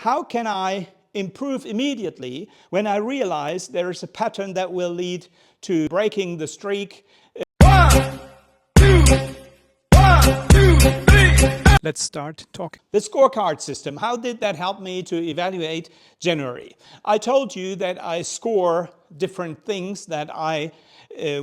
how can I improve immediately when I realize there is a pattern that will lead to breaking the streak? Let's start talking. The scorecard system, how did that help me to evaluate January? I told you that I score different things that I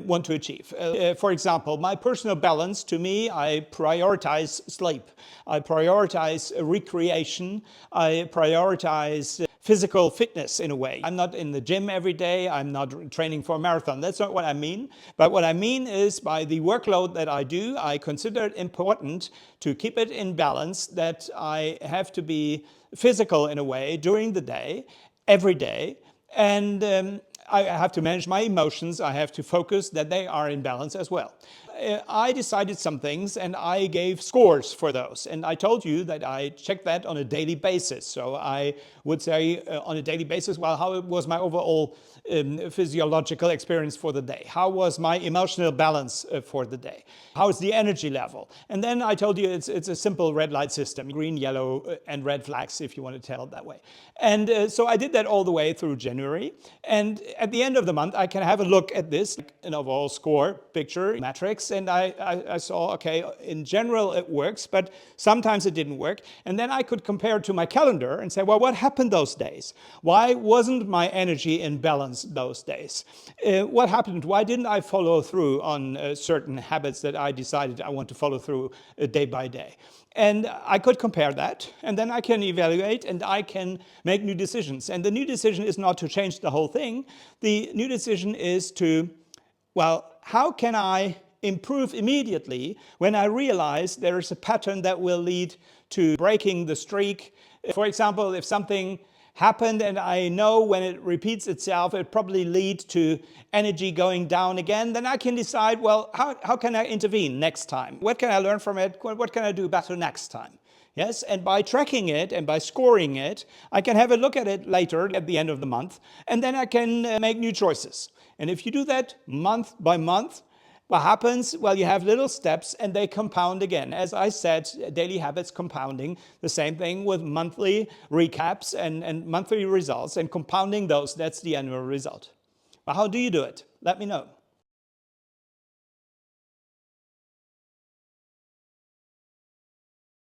want to achieve. For example, my personal balance, to me, I prioritize sleep. I prioritize recreation. I prioritize physical fitness in a way. I'm not in the gym every day. I'm not training for a marathon. That's not what I mean. But what I mean is by the workload that I do, I consider it important to keep it in balance, that I have to be physical in a way during the day, every day. And I have to manage my emotions. I have to focus that they are in balance as well. I decided some things and I gave scores for those. And I told you that I checked that on a daily basis. So I would say on a daily basis, well, how was my overall physiological experience for the day? How was my emotional balance for the day? How is the energy level? And then I told you it's a simple red light system, green, yellow, and red flags, if you want to tell it that way. And so I did that all the way through January. And at the end of the month, I can have a look at this, an overall score picture, metrics, and I saw, okay, in general it works, but sometimes it didn't work. And then I could compare it to my calendar and say, well, what happened those days? Why wasn't my energy in balance those days? What happened? Why didn't I follow through on certain habits that I decided I want to follow through day by day? And I could compare that, and then I can evaluate and I can make new decisions. And the new decision is not to change the whole thing. The new decision is to, well, how can I improve immediately when I realize there is a pattern that will lead to breaking the streak? For example, if something happened and I know when it repeats itself, it probably leads to energy going down again, then I can decide, well, how can I intervene next time? What can I learn from it? What can I do better next time? Yes, and by tracking it and by scoring it, I can have a look at it later at the end of the month, and then I can make new choices. And if you do that month by month, what happens? Well, you have little steps and they compound again. As I said, daily habits compounding, the same thing with monthly recaps and monthly results, and compounding those, that's the annual result. But how do you do it? Let me know.